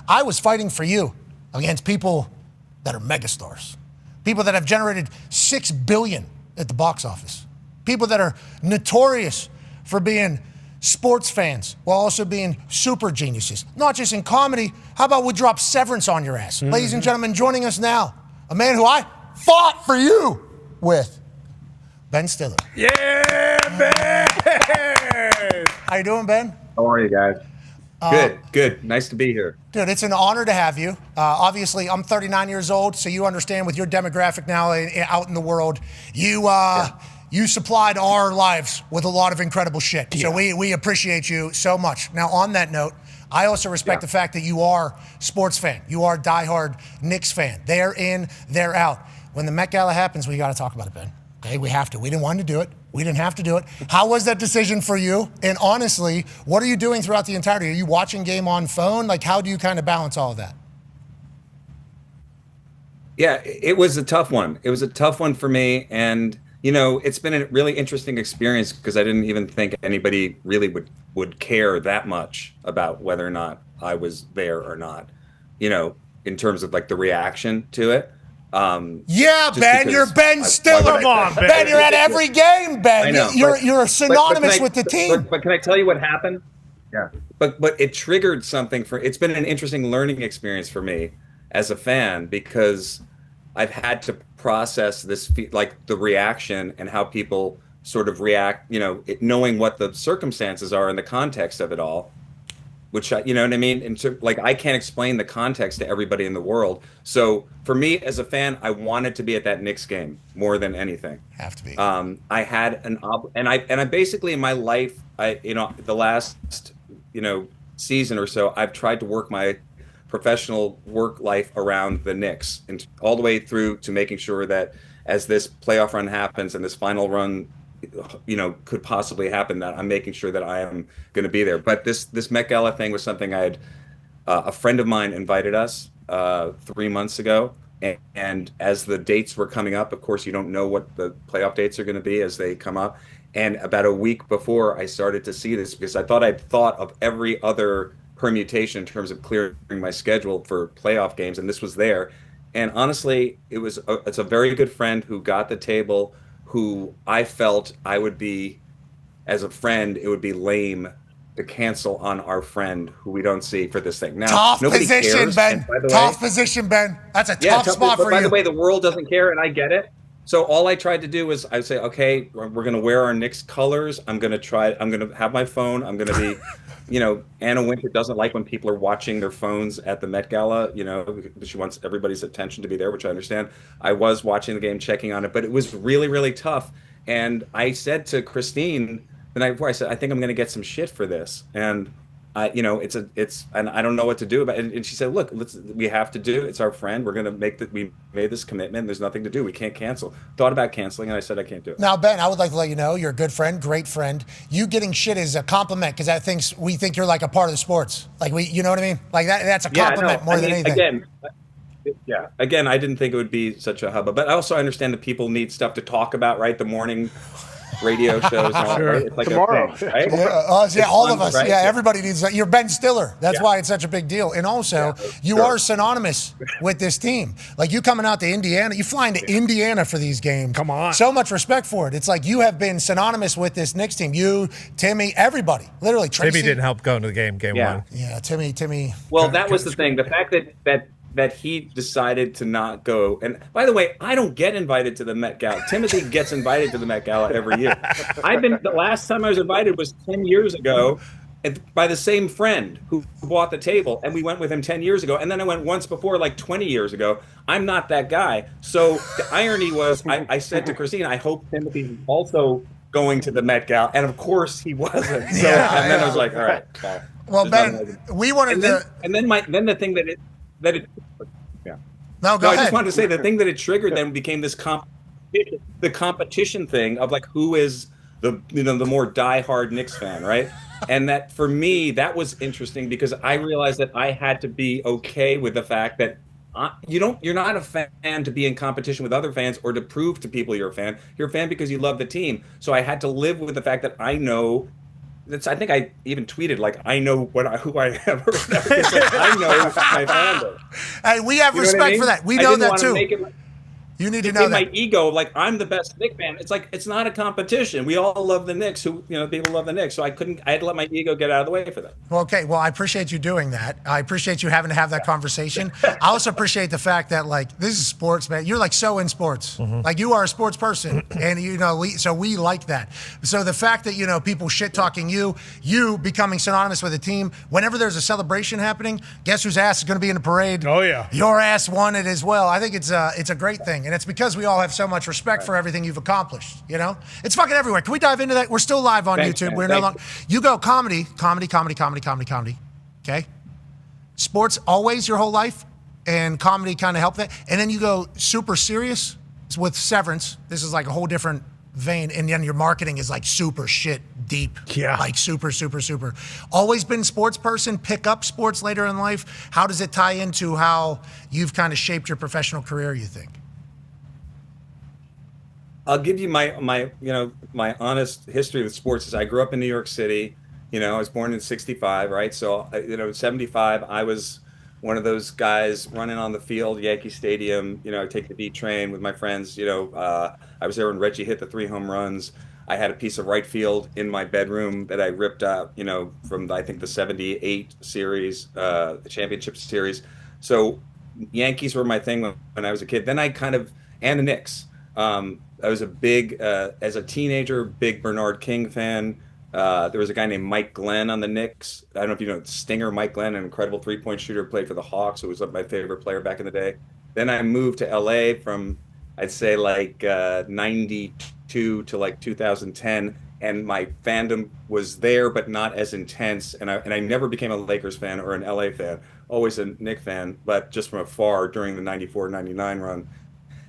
I was fighting for you against people that are megastars, people that have generated $6 billion at the box office, people that are notorious for being sports fans while also being super geniuses. Not just in comedy. How about we drop Severance on your ass? Mm-hmm. Ladies and gentlemen, joining us now, a man who I fought for you with, Ben Stiller. Yeah, Ben! How you doing, Ben? How are you guys? Good. Nice to be here. Dude, it's an honor to have you. Obviously, I'm 39 years old, so you understand with your demographic now out in the world, you supplied our lives with a lot of incredible shit. Yeah. So we appreciate you so much. Now, on that note, I also respect the fact that you are a sports fan. You are a diehard Knicks fan. They're in, they're out. When the Met Gala happens, we got to talk about it, Ben. Okay, we have to. We didn't want to do it. We didn't have to do it. How was that decision for you? And honestly, what are you doing throughout the entirety? Are you watching game on phone? Like, how do you kind of balance all of that? Yeah, it was a tough one. It was a tough one for me. And, you know, it's been a really interesting experience because I didn't even think anybody really would care that much about whether or not I was there or not, you know, in terms of like the reaction to it. Yeah, Ben, you're Ben Stiller. Come on, Ben. Ben, you're at every game, Ben. I know, you're synonymous with the team. But can I tell you what happened? Yeah. But it triggered something it's been an interesting learning experience for me as a fan because I've had to process this, like the reaction and how people sort of react, you know, knowing what the circumstances are in the context of it all. Which, you know what I mean? And so, like, I can't explain the context to everybody in the world. So for me as a fan, I wanted to be at that Knicks game more than anything. Have to be. I had and I basically in my life, the last, season or so, I've tried to work my professional work life around the Knicks and all the way through to making sure that as this playoff run happens and this final run could possibly happen, that I'm making sure that I am going to be there. But this Met Gala thing was something I had a friend of mine invited us 3 months ago. And as the dates were coming up, of course, you don't know what the playoff dates are going to be as they come up. And about a week before I started to see this, because I thought I'd thought of every other permutation in terms of clearing my schedule for playoff games. And this was there. And honestly, it's a very good friend who got the table, who I felt I would be, as a friend, it would be lame to cancel on our friend who we don't see for this thing. Now, tough position, Ben. Tough position, Ben. That's a tough spot for you. By the way, the world doesn't care, and I get it. So all I tried to do was I say, okay, we're going to wear our Knicks colors. I'm going to have my phone. I'm going to be, Anna Wintour doesn't like when people are watching their phones at the Met Gala, she wants everybody's attention to be there, which I understand. I was watching the game, checking on it, but it was really, really tough. And I said to Christine the night before, I said, I think I'm going to get some shit for this. And and I don't know what to do about it. And she said, look, we have to do it. It's our friend. We're going to we made this commitment. There's nothing to do. We can't cancel. Thought about canceling, and I said, I can't do it. Now, Ben, I would like to let you know you're a good friend, great friend. You getting shit is a compliment because we think you're like a part of the sports. Like you know what I mean? Like that's a compliment more than anything. Again, I didn't think it would be such a hubbub, but I also understand that people need stuff to talk about, right? The morning radio shows and all sure. Right? It's like tomorrow, a thing, right? All fun, of us. Right? Yeah, everybody needs that. You're Ben Stiller. That's why it's such a big deal. And also, you are synonymous with this team. Like you coming out to Indiana, you flying to Indiana for these games. Come on. So much respect for it. It's like you have been synonymous with this Knicks team. You, Timmy, everybody. Literally, Tracy. Timmy didn't help going to the game one. Yeah, Timmy. Well, that was the thing. The fact that he decided to not go. And by the way, I don't get invited to the Met Gala. Timothy gets invited to the Met Gala every year. The last time I was invited was 10 years ago by the same friend who bought the table, and we went with him 10 years ago. And then I went once before, like 20 years ago. I'm not that guy. So the irony was I said to Christine, I hope Timothy's also going to the Met Gala. And of course he wasn't. So, and then I was like, all right. Well, Ben, we wanted to. And then the thing that it No, go ahead. I just wanted to say the thing that it triggered then became this competition thing of like who is the more diehard Knicks fan, right? And that for me that was interesting because I realized that I had to be okay with the fact that you're not a fan to be in competition with other fans or to prove to people you're a fan. You're a fan because you love the team. So I had to live with the fact that I know I think I even tweeted like I know who I am. It's like, I know my fandom. Hey, we have respect for that. We know that too. You need to know that. My ego, like I'm the best Knicks fan. It's like it's not a competition. We all love the Knicks. People love the Knicks. So I had to let my ego get out of the way for that. Well, okay. Well, I appreciate you doing that. I appreciate you having to have that conversation. I also appreciate the fact that like this is sports, man. You're like so in sports. Mm-hmm. Like you are a sports person, and we like that. So the fact that people shit talking you becoming synonymous with a team. Whenever there's a celebration happening, guess whose ass is going to be in the parade? Oh yeah, your ass won it as well. I think it's a great thing. And it's because we all have so much respect for everything you've accomplished. It's fucking everywhere. Can we dive into that? We're still live on YouTube. Man. We're no longer. You go comedy. Okay. Sports always your whole life, and comedy kind of helped that. And then you go super serious with Severance. This is like a whole different vein, and then your marketing is like super shit deep. Yeah. Like super. Always been sports person. Pick up sports later in life. How does it tie into how you've kind of shaped your professional career? You think? I'll give you my honest history with sports. Is I grew up in New York City. I was born in '65, right? So '75, I was one of those guys running on the field, Yankee Stadium. I take the D train with my friends. I was there when Reggie hit the 3 home runs. I had a piece of right field in my bedroom that I ripped out, from I think the '78 series, the championship series. So Yankees were my thing when I was a kid. Then I and the Knicks. I was a big, as a teenager, big Bernard King fan. There was a guy named Mike Glenn on the Knicks. I don't know if you know Stinger Mike Glenn, an incredible 3-point shooter, played for the Hawks. Who was my favorite player back in the day. Then I moved to LA from, I'd say like 92 to like 2010, and my fandom was there, but not as intense. And I never became a Lakers fan or an LA fan. Always a Knicks fan, but just from afar during the '94-'99 run.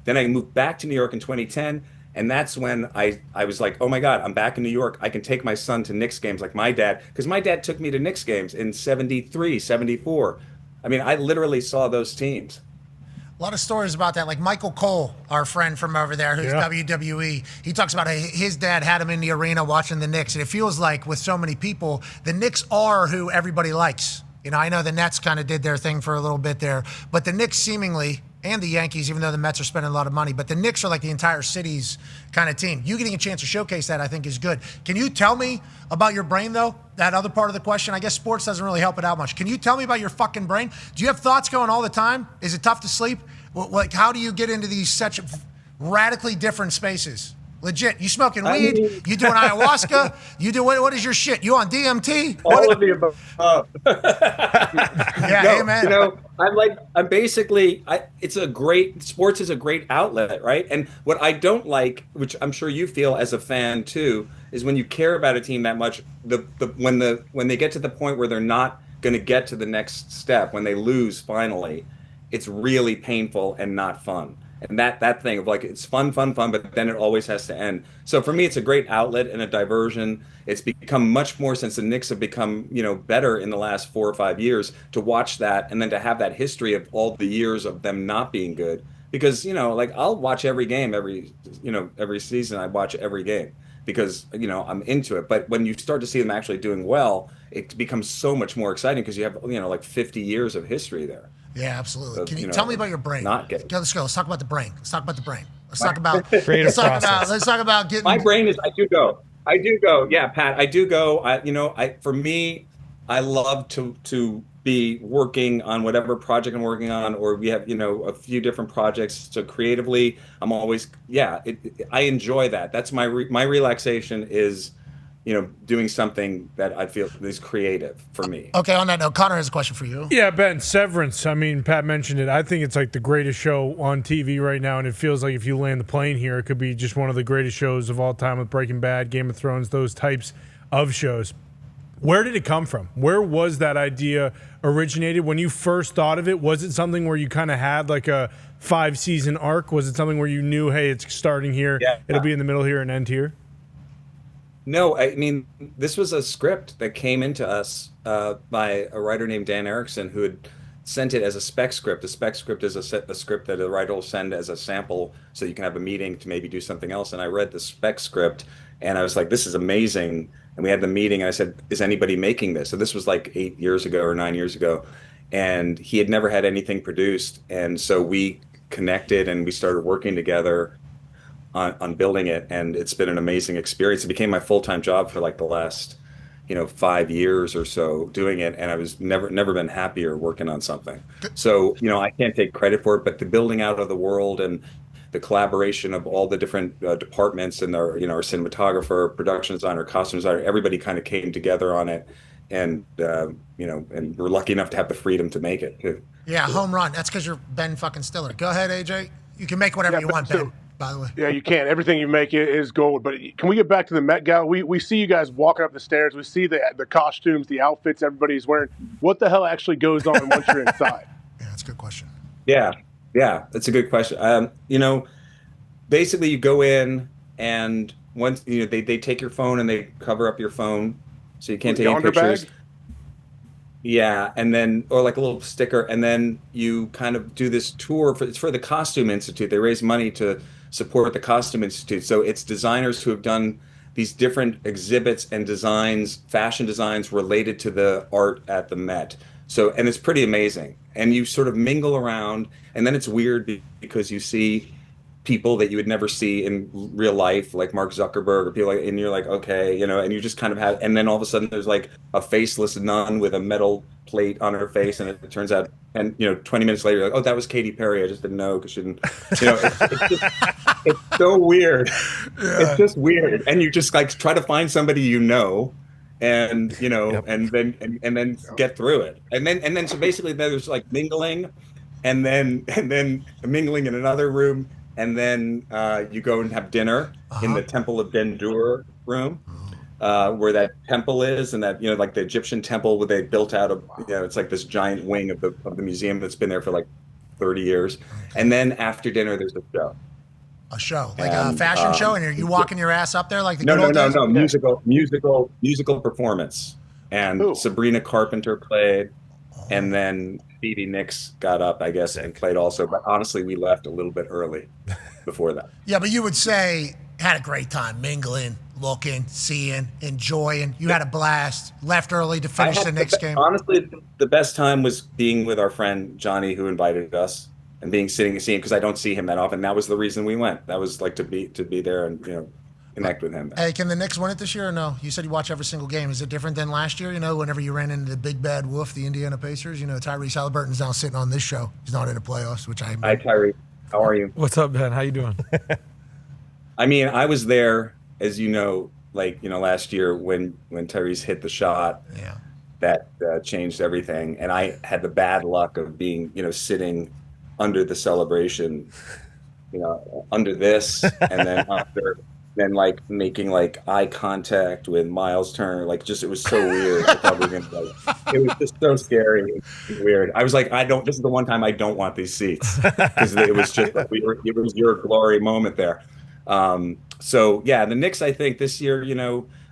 Then I moved back to New York in 2010, and that's when I was like, oh my God, I'm back in New York. I can take my son to Knicks games like my dad, because my dad took me to Knicks games in '73, '74. I mean, I literally saw those teams. A lot of stories about that. Like Michael Cole, our friend from over there, who's WWE, he talks about his dad had him in the arena watching the Knicks. And it feels like with so many people, the Knicks are who everybody likes. I know the Nets kind of did their thing for a little bit there, but the Knicks seemingly, and the Yankees, even though the Mets are spending a lot of money, but the Knicks are like the entire city's kind of team. You getting a chance to showcase that, I think, is good. Can you tell me about your brain, though? That other part of the question, I guess sports doesn't really help it out much. Can you tell me about your fucking brain? Do you have thoughts going all the time? Is it tough to sleep? Like, how do you get into these such radically different spaces? Legit, you smoking weed? You doing ayahuasca? You do what is your shit? You on DMT? All of the above. Yeah, hey man. Sports is a great outlet, right? And what I don't like, which I'm sure you feel as a fan too, is when you care about a team that much, when they get to the point where they're not going to get to the next step, when they lose finally, it's really painful and not fun. And that thing of like, it's fun, but then it always has to end. So for me, it's a great outlet and a diversion. It's become much more, since the Knicks have become, better in the last 4 or 5 years, to watch that and then to have that history of all the years of them not being good. Because, like I'll watch every game, every season I watch every game because, I'm into it. But when you start to see them actually doing well, it becomes so much more exciting because you have, like 50 years of history there. Yeah, absolutely. Can you tell me about your brain? Let's go. Let's talk about the brain. Let's talk about getting. My brain is. I do go. Yeah, Pat. I do go. For me, I love to be working on whatever project I'm working on, or we have a few different projects. So creatively, I'm always I enjoy that. That's my relaxation is. Doing something that I feel is creative for me. Okay, on that note, Connor has a question for you. Yeah, Ben, Severance. I mean, Pat mentioned it. I think it's like the greatest show on TV right now, and it feels like if you land the plane here, it could be just one of the greatest shows of all time with Breaking Bad, Game of Thrones, those types of shows. Where did it come from? Where was that idea originated? When you first thought of it, was it something where you kind of had like a 5-season arc? Was it something where you knew, hey, it's starting here, it'll be in the middle here and end here? No, I mean, this was a script that came into us by a writer named Dan Erickson, who had sent it as a spec script. A spec script is a script that a writer will send as a sample so you can have a meeting to maybe do something else. And I read the spec script and I was like, this is amazing. And we had the meeting, and I said, is anybody making this? So this was like 8 years ago or 9 years ago. And he had never had anything produced. And so we connected and we started working together on building it. And it's been an amazing experience. It became my full-time job for like the last, 5 years or so doing it. And I was never been happier working on something. So, I can't take credit for it, but the building out of the world and the collaboration of all the different departments and our cinematographer, production designer, costume designer, everybody kind of came together on it. And, and we're lucky enough to have the freedom to make it too. Yeah, home run. That's because you're Ben fucking Stiller. Go ahead, AJ. You can make whatever you want, Ben, by the way. Yeah, you can. Everything you make is gold. But can we get back to the Met Gala? We see you guys walking up the stairs. We see the costumes, the outfits everybody's wearing. What the hell actually goes on once you're inside? Yeah, that's a good question. Yeah, that's a good question. Basically you go in and once, they take your phone and they cover up your phone so you can't take any pictures. Bag? Yeah, and then, or like a little sticker, and then you kind of do this tour it's for the Costume Institute. They raise money to support the Costume Institute. So it's designers who have done these different exhibits and designs, fashion designs related to the art at the Met. So, and it's pretty amazing. And you sort of mingle around, and then it's weird because you see people that you would never see in real life, like Mark Zuckerberg or people like, and you're like, okay, and you just kind of have, and then all of a sudden there's like a faceless nun with a metal plate on her face, and it turns out, and 20 minutes later, you're like, oh, that was Katy Perry. I just didn't know because she didn't, it's so weird. Yeah. It's just weird, and you just like try to find somebody and and then get through it, and then so basically there's like mingling, and then mingling in another room. And then you go and have dinner in the Temple of Dendur room, where that temple is, and that like the Egyptian temple where they built out of it's like this giant wing of the museum that's been there for like 30 years. And then after dinner, there's a show. A show, like a fashion show, and are you walking your ass up there like the No, musical performance. And Sabrina Carpenter played, and then Stevie Nicks got up, I guess, and played also. But honestly, we left a little bit early before that. Yeah, but you would say had a great time mingling, looking, seeing, enjoying. You had a blast. Left early to finish the Knicks game. Honestly, the best time was being with our friend Johnny, who invited us, and seeing because I don't see him that often. That was the reason we went. That was like to be there and connect with him. Hey, can the Knicks win it this year or no? You said you watch every single game. Is it different than last year? Whenever you ran into the big bad wolf, the Indiana Pacers, Tyrese Halliburton's now sitting on this show. He's not in the playoffs, which I. Hi, Tyrese. How are you? What's up, Ben? How you doing? I mean, I was there, as last year when Tyrese hit the shot. Yeah. That changed everything, and I had the bad luck of being, sitting under the celebration, under this, and then then like making like eye contact with Miles Turner, it was so weird. I thought we were gonna, it was just so scary and weird. I was like, this is the one time I don't want these seats, because it was just it was your glory moment there. So yeah, the Knicks, I think this year,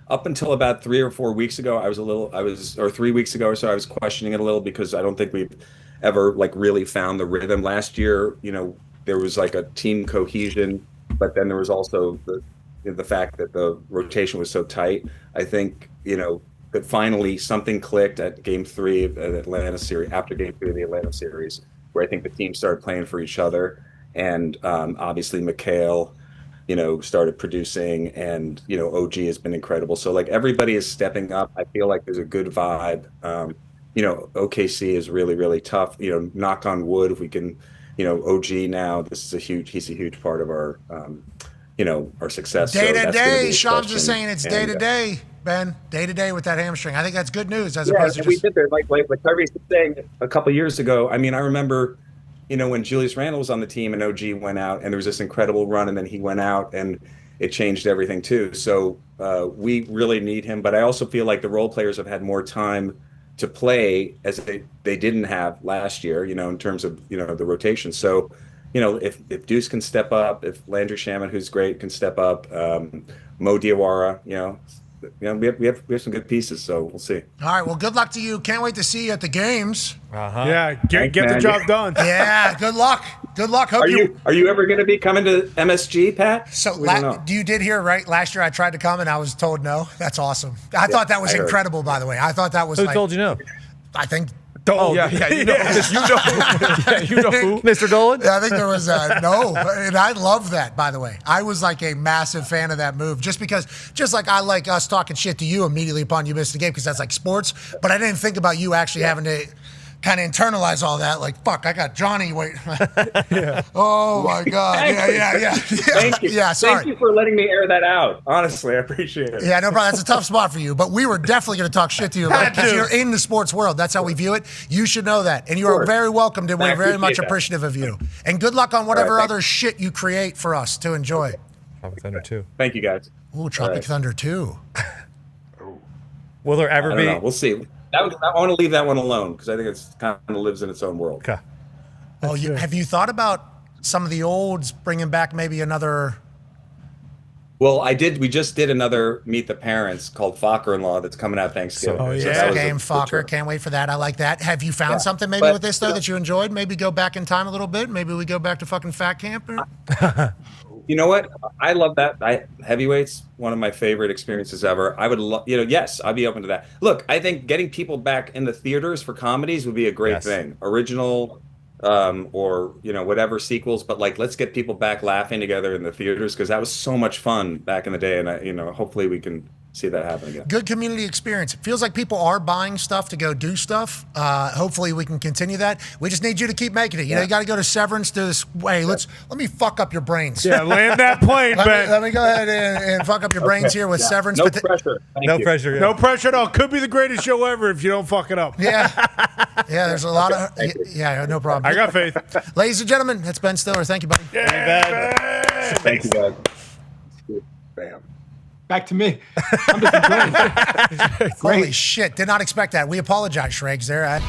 up until about 3 or 4 weeks ago, or 3 weeks ago or so, I was questioning it a little, because I don't think we've ever really found the rhythm. Last year, there was like a team cohesion, but then there was also the fact that the rotation was so tight. I think, that finally something clicked at Game 3 of the Atlanta series, after Game 3 of the Atlanta series, where I think the team started playing for each other, and obviously McHale, started producing, and OG has been incredible. So everybody is stepping up. I feel like there's a good vibe. OKC is really, really tough. Knock on wood, if we can, OG now, he's a huge part of our our success. Day to day, Sean's just saying it's day to day, Ben. Day to day with that hamstring. I think that's good news as opposed to just. We did there, like Tyrese was saying a couple years ago. I mean, I remember, when Julius Randle was on the team and OG went out, and there was this incredible run, and then he went out, and it changed everything too. So we really need him, but I also feel like the role players have had more time to play, as they didn't have last year, in terms of the rotation. So. If Deuce can step up, if Landry Shaman, who's great, can step up, Mo Diawara, we have some good pieces, so we'll see. All right, well, good luck to you. Can't wait to see you at the games. Yeah, get the job done. Yeah, good luck. Good luck. Hope Are you ever going to be coming to MSG, Pat? So you did hear, right? Last year I tried to come and I was told no. That's awesome. I thought that was incredible, by the way. I thought that was Who told you no? I think. Oh, yeah, you know, you know who? Mr. Dolan? I think there was no, and I love that, by the way. I was like a massive fan of that move, just like I like us talking shit to you immediately upon you miss the game, because that's like sports, but I didn't think about you actually having to kind of internalize all that. Like, fuck, I got Johnny wait. Oh my God. Yeah. Thank you. Yeah, sorry. Thank you for letting me air that out. Honestly, I appreciate it. Yeah, no problem. That's a tough spot for you, but we were definitely going to talk shit to you about it because you're in the sports world. That's how we view it. You should know that. And you are very welcomed, and we're very much appreciative of you. And good luck on whatever other shit you create for us to enjoy. Tropic Thunder 2. Thank you, guys. Ooh, Tropic Thunder 2. Will there ever be? We'll see. I want to leave that one alone because I think it's kind of lives in its own world. Okay. Oh, have you thought about some of the olds bringing back maybe another? Well, we just did another Meet the Parents called Fokker-in-Law that's coming out Thanksgiving. Game Fokker. Can't wait for that. I like that. Have you found something maybe with this though that you enjoyed? Maybe go back in time a little bit. Maybe we go back to fucking Fat Camp. You know what? I love that. Heavyweight's one of my favorite experiences ever. I would love, yes, I'd be open to that. Look, I think getting people back in the theaters for comedies would be a great thing. Original, or whatever sequels, but like let's get people back laughing together in the theaters because that was so much fun back in the day, and hopefully we can see that happen again. Good community experience. It feels like people are buying stuff to go do stuff. Hopefully we can continue that. We just need you to keep making it. You got to go to Severance. Do this. Hey, let me fuck up your brains. Yeah, land that plane, Ben. Let me go ahead and fuck up your brains here with Severance. No pressure. No pressure. Yeah. No pressure at all. Could be the greatest show ever if you don't fuck it up. Yeah. There's a lot of. Yeah, no problem. I got faith. Ladies and gentlemen, that's Ben Stiller. Thank you, buddy. Thank you, guys. Bam. Back to me. I'm just enjoying it. Holy shit. Did not expect that. We apologize, Shregs, there.